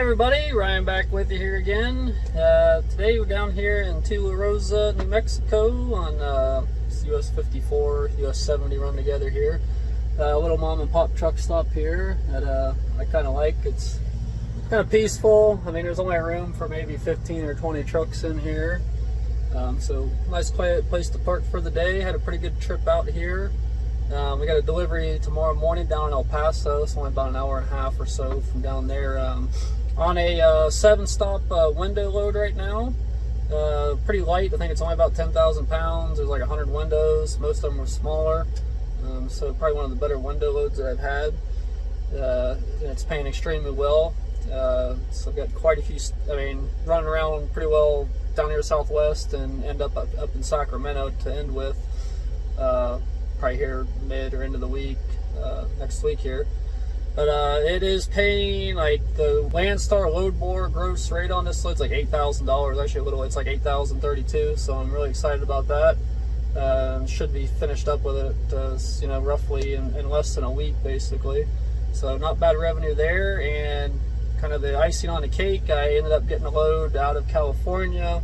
Hi everybody, Ryan back with you here again. Today we're down here in Tula Rosa, New Mexico on US 54, US 70 run together here. A little mom and pop truck stop here that I kind of like. It's kind of peaceful. I mean, there's only room for maybe 15 or 20 trucks in here. So nice place to park for the day. Had a pretty good trip out here. We got a delivery tomorrow morning down in El Paso. It's only about an hour and a half or so from down there. On a 7-stop window load right now. Pretty light. I think it's only about 10,000 pounds. There's like 100 windows. Most of them were smaller. So probably one of the better window loads that I've had. It's paying extremely well. So I've got quite a few, running around pretty well down here southwest and end up in Sacramento to end with. Probably here mid or end of the week, next week here. But it is paying, like, the Landstar load board gross rate on this load's like $8,000. Actually a little, it's like $8,032, so I'm really excited about that. Should be finished up with it, roughly in less than a week, basically. So not bad revenue there. And kind of the icing on the cake, I ended up getting a load out of California,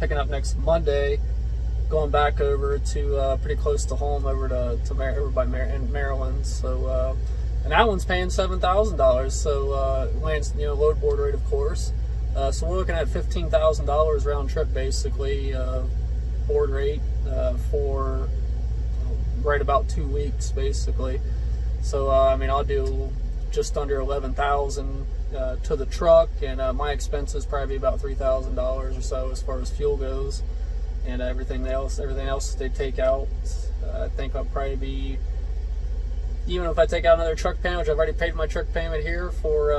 picking up next Monday, going back over to pretty close to home, over by Maryland. So and that one's paying $7,000. So lands, load board rate, of course. So we're looking at $15,000 round trip, basically, board rate for right about 2 weeks, basically. So I'll do just under $11,000 to the truck, and my expenses probably be about $3,000 or so as far as fuel goes, and everything else they take out. I think I'll probably be, even if I take out another truck payment, which I've already paid my truck payment here for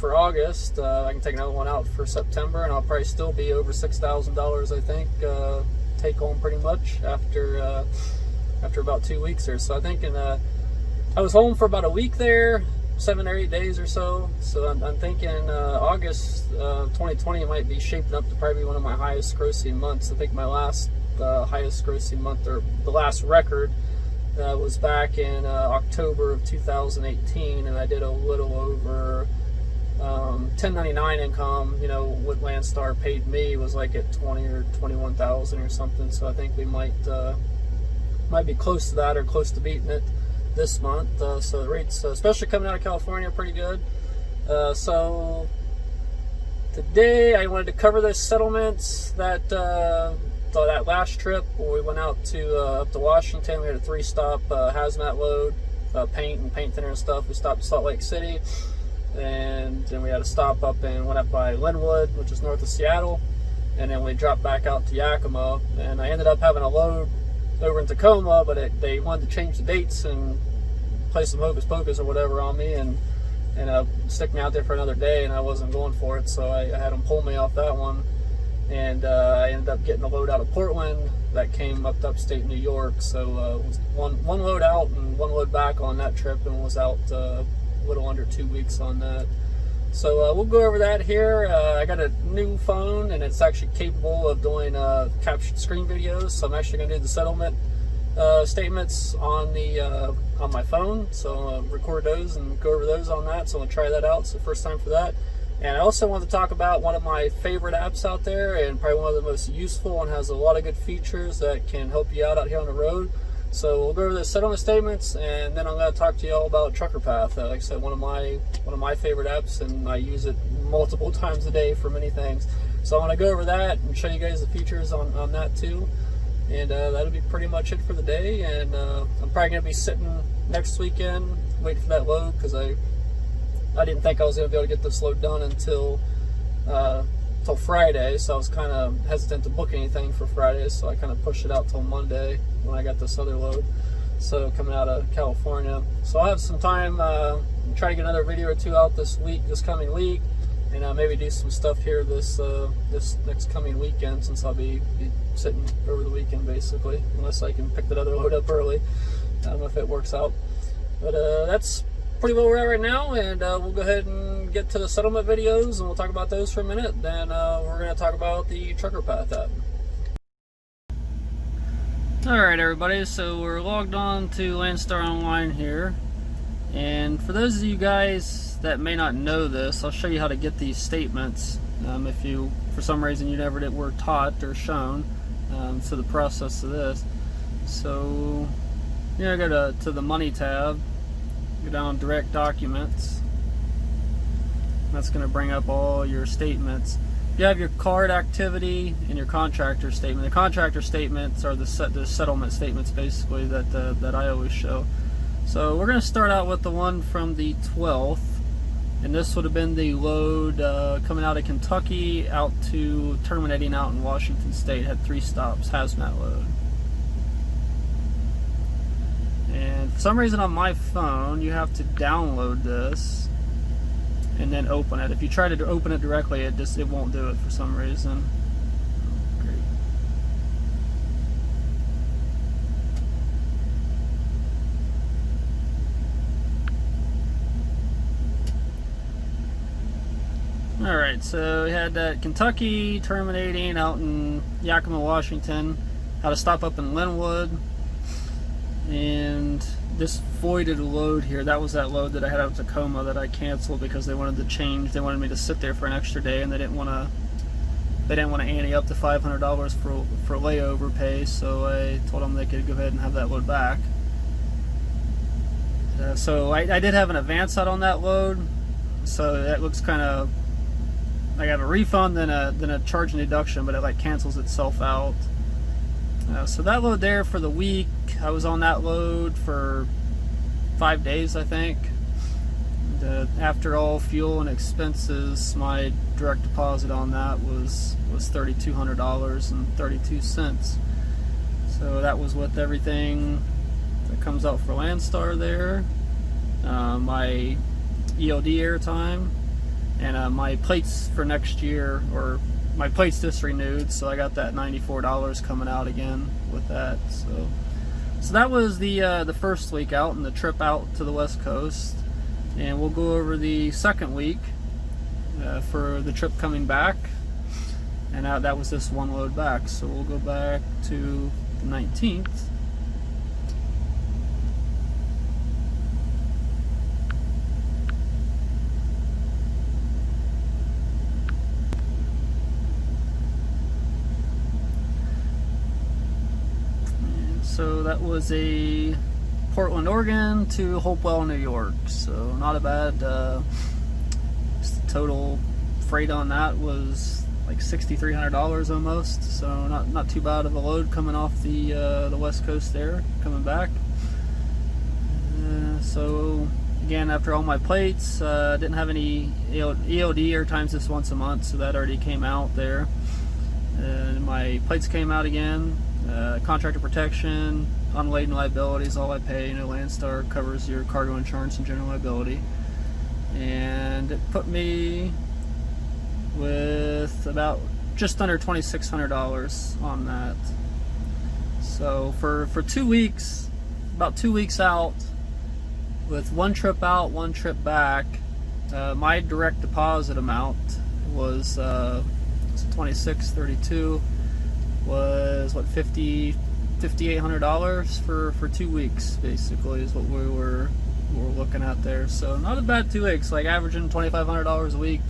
August, I can take another one out for September, and I'll probably still be over $6,000, I think, take home pretty much after about 2 weeks or so. I think I was home for about a week there, 7 or 8 days or so. So I'm thinking August 2020 might be shaping up to probably one of my highest grossing months. I think my last highest grossing month, or the last record, was back in October of 2018, and I did a little over 1099 income. What Landstar paid me was like at 20 or 21,000 or something. So I think we might be close to that, or close to beating it this month. So the rates, especially coming out of California, are pretty good. So today I wanted to cover the settlements that that last trip where we went out to up to Washington. We had a 3-stop hazmat load, paint and paint thinner and stuff. We stopped in Salt Lake City, and then we had a stop went up by Linwood, which is north of Seattle, and then we dropped back out to Yakima. And I ended up having a load over in Tacoma, but they wanted to change the dates and play some hocus pocus or whatever on me, and stick me out there for another day, and I wasn't going for it, so I had them pull me off that one. And I ended up getting a load out of Portland that came up to upstate New York. So it was one load out and one load back on that trip, and was out a little under 2 weeks on that. So we'll go over that here. I got a new phone, and it's actually capable of doing captured screen videos. So I'm actually going to do the settlement statements on my phone. So record those and go over those on that. So I'm going to try that out. It's the first time for that. And I also want to talk about one of my favorite apps out there, and probably one of the most useful, and has a lot of good features that can help you out here on the road. So we'll go over the settlement statements, and then I'm going to talk to you all about Trucker Path. Like I said, one of my favorite apps, and I use it multiple times a day for many things. So I want to go over that and show you guys the features on that too. And that'll be pretty much it for the day. And I'm probably going to be sitting next weekend waiting for that load, because I didn't think I was going to be able to get this load done until Friday, so I was kind of hesitant to book anything for Friday, so I kind of pushed it out till Monday when I got this other load, so coming out of California. So I'll have some time, try to get another video or two out this coming week, and maybe do some stuff here this next coming weekend, since I'll be sitting over the weekend, basically, unless I can pick that other load up early. I don't know if it works out, but that's pretty well we're at right now, and we'll go ahead and get to the settlement videos, and we'll talk about those for a minute. Then we're going to talk about the Trucker Path app. Alright everybody, so we're logged on to Landstar Online here, And for those of you guys that may not know this, I'll show you how to get these statements. If you, for some reason, you never were taught or shown to the process of this. So, go to the Money tab, go down Direct Documents. That's going to bring up all your statements. You have your card activity and your contractor statement. The contractor statements are the settlement statements, basically, that I always show. So we're going to start out with the one from the 12th, and this would have been the load coming out of Kentucky out to terminating out in Washington State. Had 3 stops, hazmat load. And for some reason on my phone, you have to download this and then open it. If you try to open it directly, it won't do it for some reason. Great. Alright, so we had that Kentucky terminating out in Yakima, Washington. Had to stop up in Linwood. And this voided load here, that was that load that I had out of Tacoma that I canceled because they wanted to change. They wanted me to sit there for an extra day, and they didn't want to ante up to $500 for layover pay. So I told them they could go ahead and have that load back. So I did have an advance out on that load, so that looks kind of. I have a refund, then a charge and deduction, but it like cancels itself out. So that load there for the week, I was on that load for 5 days, I think. And, after all fuel and expenses, my direct deposit on that was $3,200.32. So that was with everything that comes out for Landstar there, my ELD airtime, and my plates for next year, or my plates just renewed, so I got that $94 coming out again with that. So that was the first week out and the trip out to the West Coast, and we'll go over the second week for the trip coming back, and that was this one load back. So we'll go back to the 19th. So that was a Portland, Oregon to Hopewell, New York. So not a bad. Total freight on that was like $6,300 almost. So not too bad of a load coming off the West Coast there, coming back. So again, after all my plates, didn't have any ELD airtimes just once a month, so that already came out there. My plates came out again. Contractor protection, unladen liabilities, all I pay. Landstar covers your cargo insurance and general liability. And it put me with about just under $2,600 on that. So for 2 weeks, about 2 weeks out, with one trip out, one trip back, my direct deposit amount was $2,632. Was what, $5,800 for 2 weeks, basically, is what we were looking at there. So not a bad 2 weeks, like averaging $2,500 a week,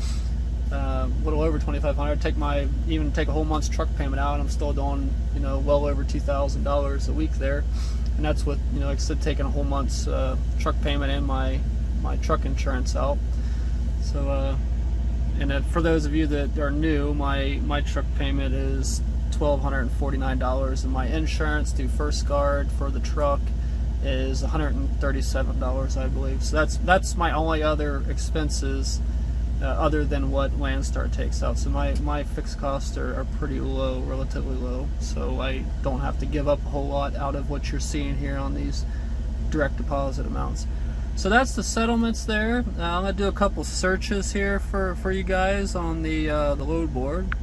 a little over $2,500. Even take a whole month's truck payment out, and I'm still doing well over $2,000 a week there, and that's with like I said, taking a whole month's truck payment and my truck insurance out. So and for those of you that are new, my truck payment is $1,249, and my insurance through First Guard for the truck is $137, I believe. So that's my only other expenses other than what Landstar takes out. So my fixed costs are pretty low, relatively low. So I don't have to give up a whole lot out of what you're seeing here on these direct deposit amounts. So that's the settlements there. I'm gonna do a couple searches here for you guys on the load board.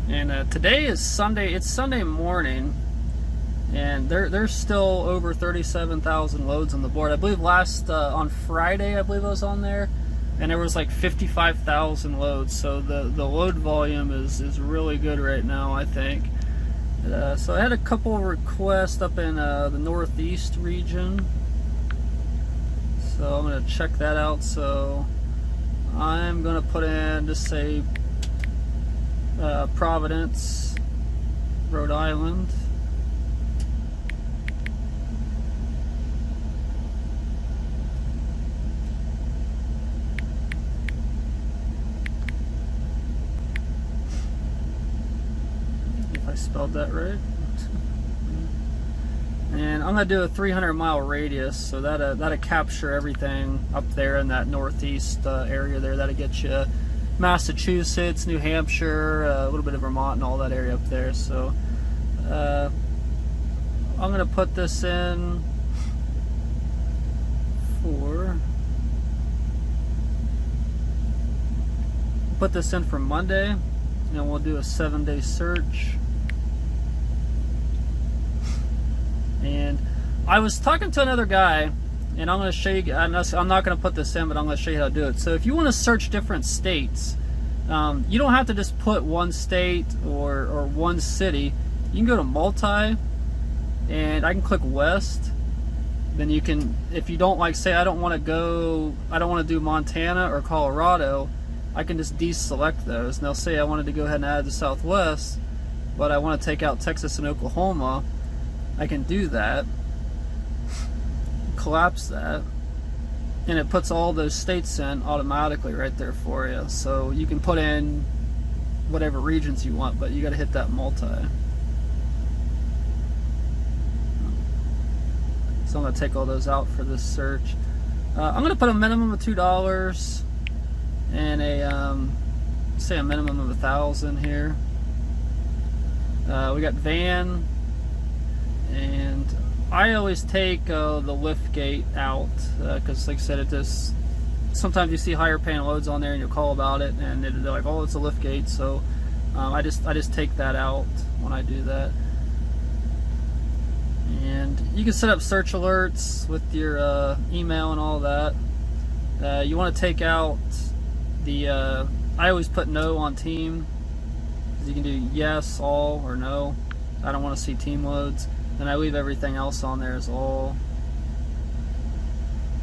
And today is Sunday. It's Sunday morning, and there's still over 37,000 loads on the board. I believe last on Friday, I believe I was on there, and there was like 55,000 loads. So the load volume is really good right now, I think. So I had a couple requests up in the Northeast region, so I'm going to check that out. So I'm going to put in, just say Providence, Rhode Island. If I spelled that right. And I'm going to do a 300-mile radius, so that'll capture everything up there in that northeast area there. That'll get you Massachusetts, New Hampshire, a little bit of Vermont and all that area up there. So I'm going to put this in for Monday, and we'll do a 7-day search. And I was talking to another guy, and I'm going to show you, I'm not going to put this in, but I'm going to show you how to do it. So if you want to search different states, you don't have to just put one state or one city. You can go to multi, and I can click west. Then you can, if you don't like, say I don't want to do Montana or Colorado, I can just deselect those. Now say I wanted to go ahead and add the Southwest, but I want to take out Texas and Oklahoma. I can do that, collapse that, and it puts all those states in automatically right there for you. So you can put in whatever regions you want, but you got to hit that multi. So I'm going to take all those out for this search. I'm going to put a minimum of $2 and say a minimum of 1,000 here. We got van. And I always take the lift gate out because, like I said, sometimes you see higher paying loads on there and you'll call about it, and they're like, "Oh, it's a lift gate." So I just take that out when I do that. And you can set up search alerts with your email and all that. You want to take out the. I always put no on team because you can do yes, all, or no. I don't want to see team loads. And I leave everything else on there as all.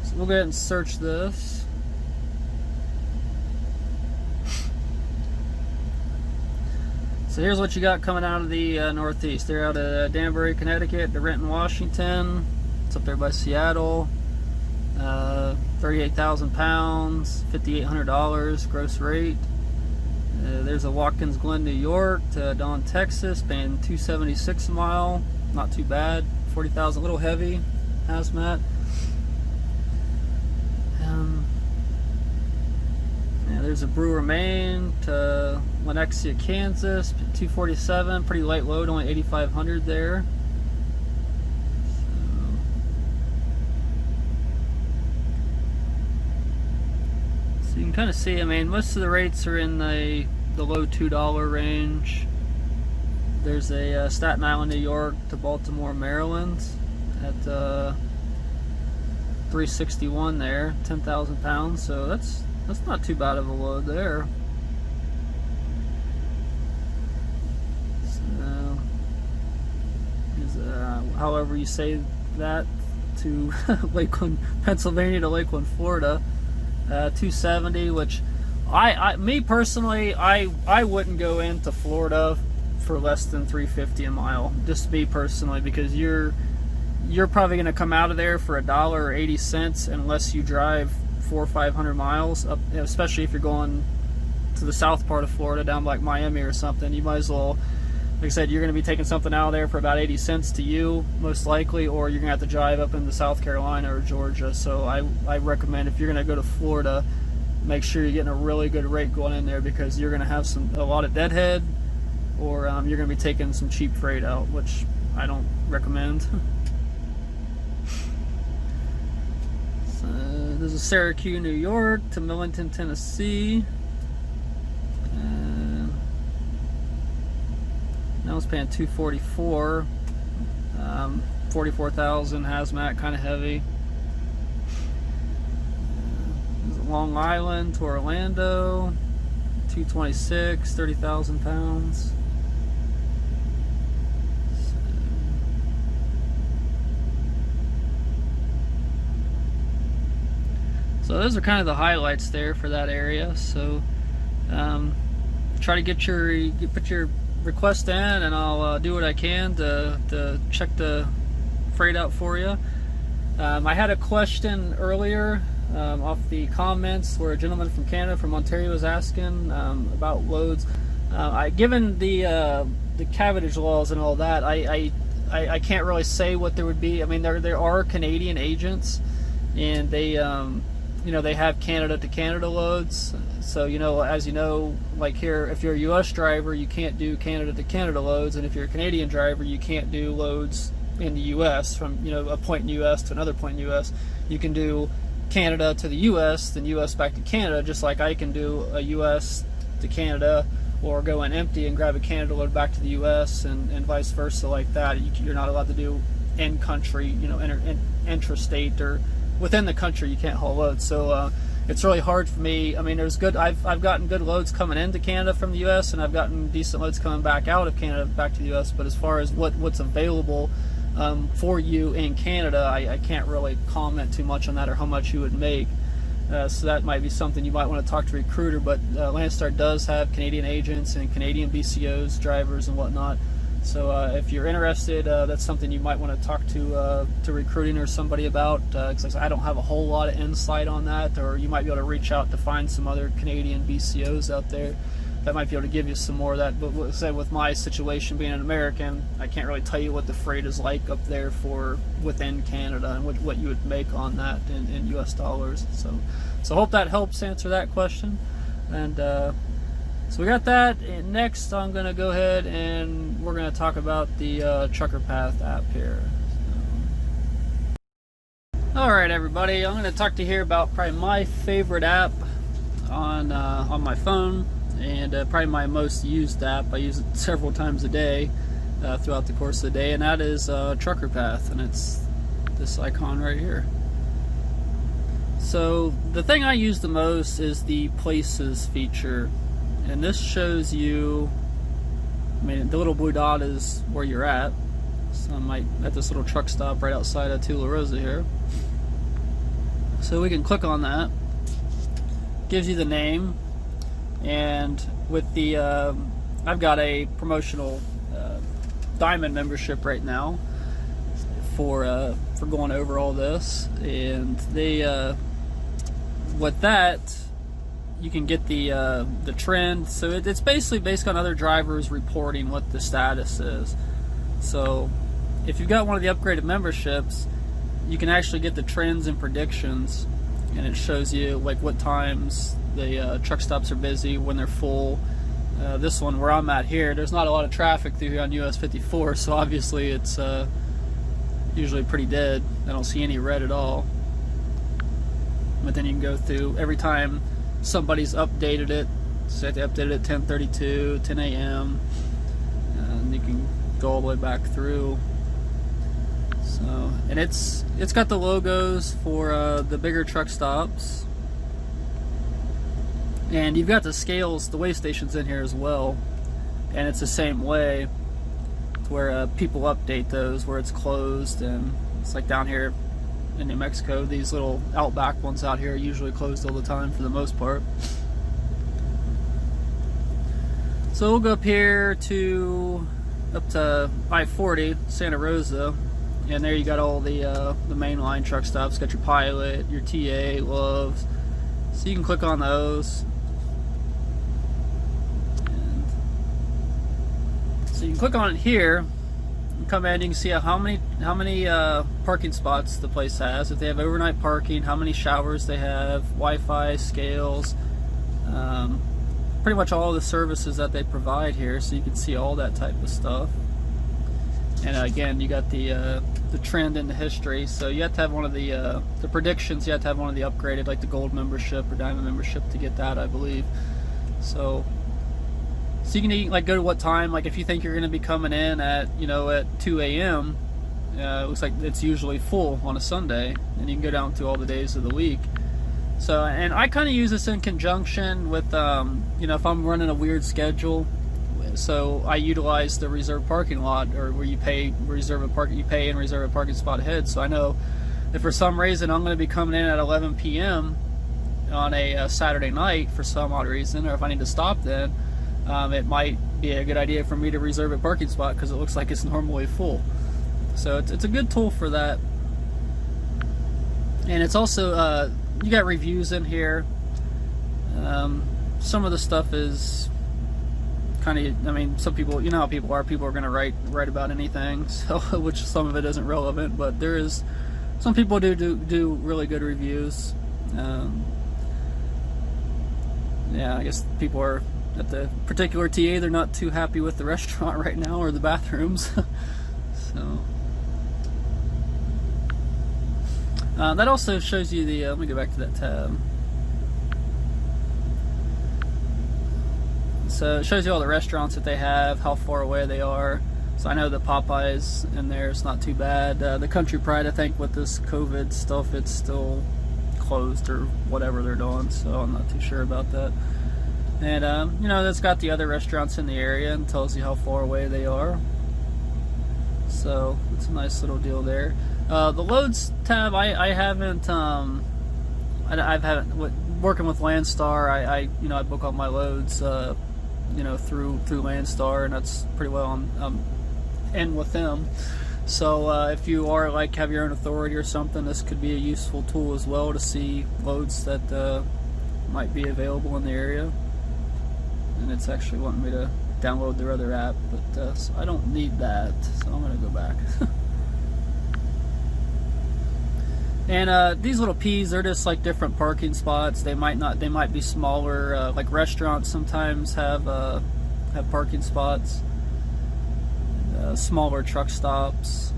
So we'll go ahead and search this. So here's what you got coming out of the Northeast. They're out of Danbury, Connecticut, to Renton, Washington. It's up there by Seattle. 38,000 pounds, $5,800 gross rate. There's a Watkins Glen, New York, to Dawn, Texas, paying $276 a mile. Not too bad. 40,000, a little heavy, hazmat. Yeah, there's a Brewer, Maine to Lenexa, Kansas, 247. Pretty light load, only 8,500 there. So you can kind of see. I mean, most of the rates are in the low $2 range. There's a Staten Island, New York to Baltimore, Maryland at 361 there, 10,000 pounds. So that's not too bad of a load there. So, however you say that, to Lakeland, Pennsylvania to Lakeland, Florida, 270. Which me personally, I wouldn't go into Florida for less than $3.50 a mile, just me personally, because you're probably going to come out of there for $1 or 80 cents unless you drive 400 or 500 miles up, especially if you're going to the south part of Florida, down like Miami or something. You might as well, like I said, you're going to be taking something out of there for about 80 cents to you, most likely, or you're going to have to drive up into South Carolina or Georgia. So I recommend, if you're going to go to Florida, make sure you're getting a really good rate going in there, because you're going to have a lot of deadhead, or you're going to be taking some cheap freight out, which I don't recommend. So this is Syracuse, New York to Millington, Tennessee. Now it's paying $244. 44,000 hazmat, kind of heavy. Long Island to Orlando, 226, 30,000 pounds. So those are kind of the highlights there for that area. So try to put your request in, and I'll do what I can to check the freight out for you. I had a question earlier off the comments where a gentleman from Canada, from Ontario, was asking about loads. Given the cabotage laws and all that, I can't really say what there would be. I mean, there are Canadian agents, and they they have Canada to Canada loads. So as you know, like here, if you're a U.S. driver, you can't do Canada to Canada loads, and if you're a Canadian driver, you can't do loads in the U.S. from a point in the U.S. to another point in the U.S. You can do Canada to the U.S., then U.S. back to Canada, just like I can do a U.S. to Canada, or go in empty and grab a Canada load back to the U.S. and vice versa like that. You're not allowed to do in-country, intrastate or within the country. You can't haul loads. So it's really hard for me. I mean, I've gotten good loads coming into Canada from the U.S., and I've gotten decent loads coming back out of Canada back to the U.S. But as far as what's available for you in Canada, I can't really comment too much on that, or how much you would make. So that might be something you might want to talk to a recruiter. But Landstar does have Canadian agents and Canadian BCOs, drivers and whatnot. So if you're interested, that's something you might want to talk to recruiting or somebody about, because I don't have a whole lot of insight on that. Or you might be able to reach out to find some other Canadian BCOs out there that might be able to give you some more of that. But say with my situation being an American, I can't really tell you what the freight is like up there for within Canada, and what you would make on that in US dollars. So I hope that helps answer that question. And so we got that. And next I'm going to go ahead and we're going to talk about the Trucker Path app here. Alright everybody, I'm going to talk to you here about probably my favorite app on my phone, and probably my most used app. I use it several times a day throughout the course of the day, and that is Trucker Path, and it's this icon right here. So the thing I use the most is the Places feature, and this shows you, I mean, the little blue dot is where you're at. So I'm at this little truck stop right outside of Tula Rosa here. So we can click on that. Gives you the name, and with the I've got a promotional diamond membership right now for going over all this, and they with that you can get the trend. So it's basically based on other drivers reporting what the status is. So if you've got one of the upgraded memberships, you can actually get the trends and predictions, and it shows you like what times the truck stops are busy, when they're full. This one where I'm at here, there's not a lot of traffic through here on US 54, so obviously it's usually pretty dead. I don't see any red at all. But then you can go through every time somebody's updated it. So they updated it at 10:32, 10 a.m. and you can go all the way back through. So, and it's got the logos for the bigger truck stops, and you've got the scales, the weigh stations in here as well, and it's the same way where people update those where it's closed. And it's like down here in New Mexico, these little outback ones out here are usually closed all the time for the most part. So we'll go up here to up to I-40 Santa Rosa, and there you got all the mainline truck stops. Got your Pilot, your TA, Loves, so you can click on those. And so you can click on it here and come in. You can see how many parking spots the place has, if they have overnight parking, how many showers they have, Wi-Fi, scales, pretty much all the services that they provide here. So you can see all that type of stuff. And again, you got the trend and the history. So you have to have one of the predictions. You have to have one of the upgraded, like the gold membership or diamond membership, to get that, I believe. So you can like go to what time. Like if you think you're going to be coming in at at 2 a.m., it looks like it's usually full on a Sunday, and you can go down to all the days of the week. So, and I kind of use this in conjunction with, you know, if I'm running a weird schedule. So I utilize the reserved parking lot, or where you pay and reserve a parking spot ahead. So I know if for some reason I'm going to be coming in at 11 p.m. on a Saturday night for some odd reason, or if I need to stop then, it might be a good idea for me to reserve a parking spot because it looks like it's normally full. So it's a good tool for that. And it's also, you got reviews in here. Some of the stuff is kind of, I mean, some people, you know how people are going to write about anything, so which some of it isn't relevant, but there is, some people do really good reviews. Yeah, I guess people are at the particular TA, they're not too happy with the restaurant right now, or the bathrooms. So that also shows you the, let me go back to that tab. So it shows you all the restaurants that they have, how far away they are. So I know the Popeyes in there is not too bad. The Country Pride, I think with this COVID stuff, it's still closed or whatever they're doing, so I'm not too sure about that. And you know, that's got the other restaurants in the area and tells you how far away they are. So it's a nice little deal there. The loads tab, I haven't, I've had, working with Landstar, I you know, I book all my loads, you know, through Landstar, and that's pretty well in with them. So if you are like have your own authority or something, this could be a useful tool as well to see loads that might be available in the area. And it's actually wanting me to download their other app, but so I don't need that, so I'm going to go back. And these little P's, they're just like different parking spots. They might be smaller. Like restaurants sometimes have parking spots. Smaller truck stops.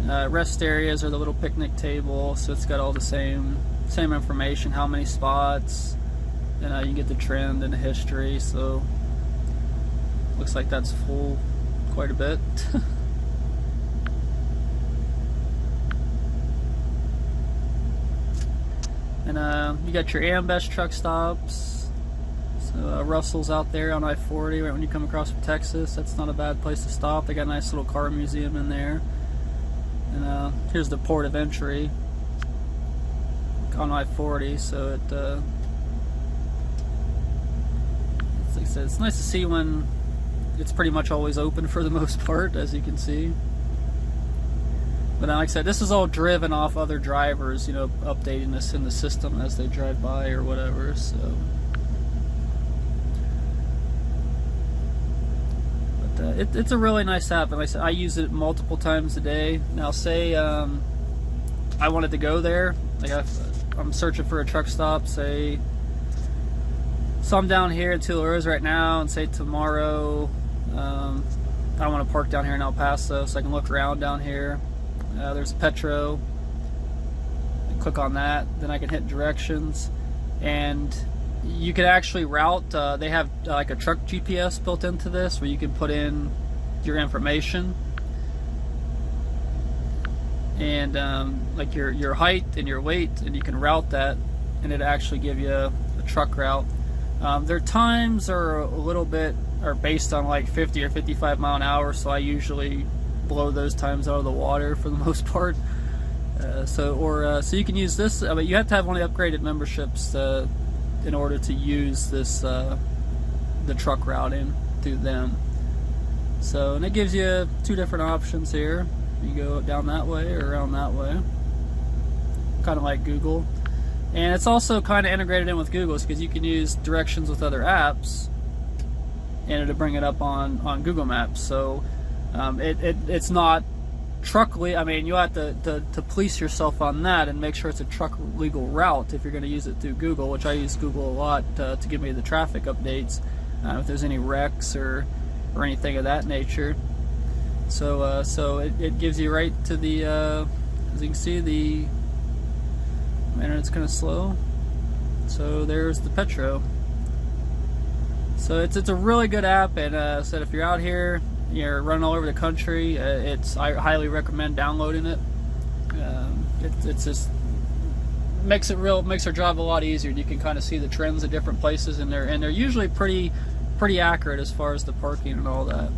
Rest areas are the little picnic table, so it's got all the same information, how many spots, and you get the trend and the history. So looks like that's full quite a bit. And you got your Ambest truck stops. So Russell's out there on I-40 right when you come across from Texas. That's not a bad place to stop. They got a nice little car museum in there. And here's the port of entry on I-40. So it, like I said, it's nice to see when it's pretty much always open for the most part, as you can see. But like I said, this is all driven off other drivers, you know, updating this in the system as they drive by or whatever. So, but it's a really nice app, and like I said, I use it multiple times a day. Now, say I wanted to go there, like I'm searching for a truck stop. Say, so I'm down here in Tularosa right now, and say tomorrow I want to park down here in El Paso, so I can look around down here. There's Petro. I click on that, then I can hit directions, and you can actually route. They have like a truck GPS built into this, where you can put in your information and like your height and your weight, and you can route that, and it actually give you a truck route. Their times are a little bit based on like 50 or 55 mile an hour, so I usually blow those times out of the water for the most part. So you can use this, but you have to have one of the upgraded memberships in order to use this the truck routing through them. So, and it gives you two different options here. You go down that way or around that way, kind of like Google. And it's also kind of integrated in with Google's, because you can use directions with other apps and it'll bring it up on Google Maps. So it's not truck legal. I mean, you have to police yourself on that and make sure it's a truck legal route if you're going to use it through Google, which I use Google a lot to give me the traffic updates if there's any wrecks or anything of that nature. So it gives you right to the as you can see, the internet's kind of slow. So there's the Petro. So it's a really good app, and said if you're out here you're running all over the country, I highly recommend downloading it. It's just makes our job a lot easier. You can kind of see the trends at different places, and they're usually pretty accurate as far as the parking and all that.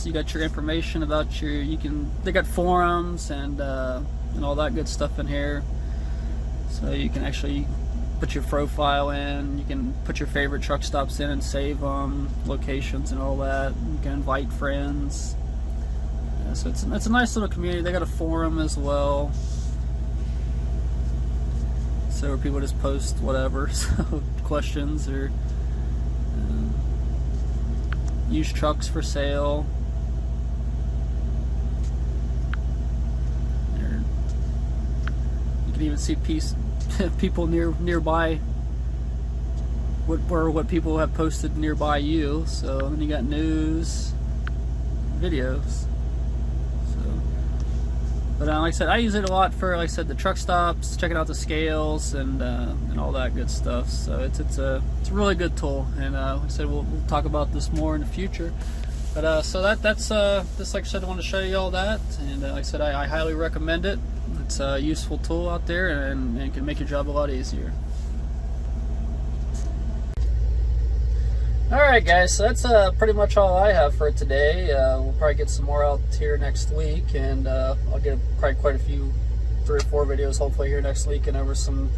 You got your information about they got forums and all that good stuff in here, so you can actually put your profile in. You can put your favorite truck stops in and save them, locations and all that. You can invite friends. So it's a nice little community. They got a forum as well, so where people just post whatever, so questions or used trucks for sale. You can even see people nearby, what people have posted nearby you. So then you got news, videos. But like I said, I use it a lot for, like I said, the truck stops, checking out the scales, and all that good stuff. So it's a really good tool, and like I said, we'll talk about this more in the future. But so that's like I said, I want to show you all that, and like I said, I highly recommend it. It's a useful tool out there, and can make your job a lot easier. Alright guys, so that's pretty much all I have for today. We'll probably get some more out here next week, and I'll get probably quite a few, 3 or 4 videos hopefully here next week, and over some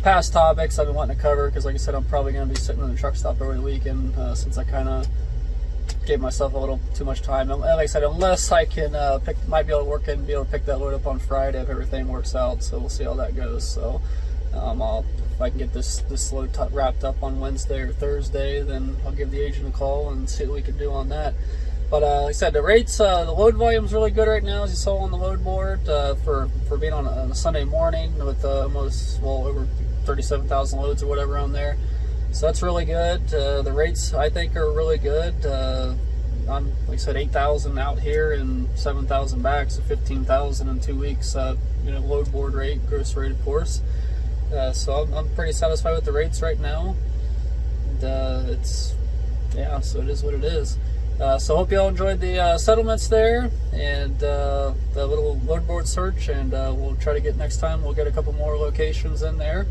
past topics I've been wanting to cover, because like I said, I'm probably going to be sitting in the truck stop over the weekend, since I kind of gave myself a little too much time. And like I said, unless I can might be able to work in and be able to pick that load up on Friday if everything works out, so we'll see how that goes. So if I can get this load wrapped up on Wednesday or Thursday, then I'll give the agent a call and see what we can do on that. But like I said, the rates, the load volume is really good right now, as you saw on the load board, for being on a Sunday morning with almost, well, over 37,000 loads or whatever on there. So that's really good. The rates, I think, are really good. I'm, like I said, 8,000 out here and 7,000 back, so 15,000 in 2 weeks. Load board rate, gross rate, of course. So I'm pretty satisfied with the rates right now. And so it is what it is. So hope you all enjoyed the settlements there, and the little load board search, and we'll try to get next time. We'll get a couple more locations in there.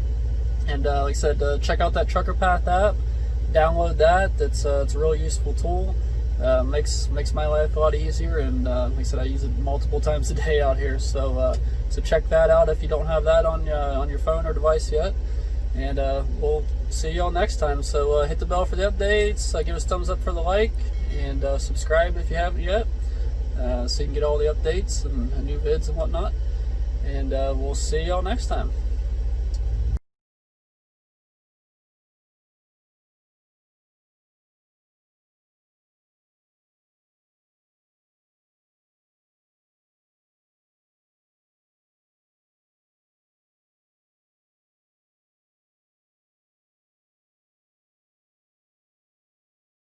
And like I said, check out that Trucker Path app. Download that. It's a really useful tool. Makes my life a lot easier, and like I said, I use it multiple times a day out here. So check that out if you don't have that on your phone or device yet. And we'll see you all next time. So hit the bell for the updates. Give us a thumbs up for the like, and subscribe if you haven't yet, so you can get all the updates and new vids and whatnot. And we'll see y'all next time.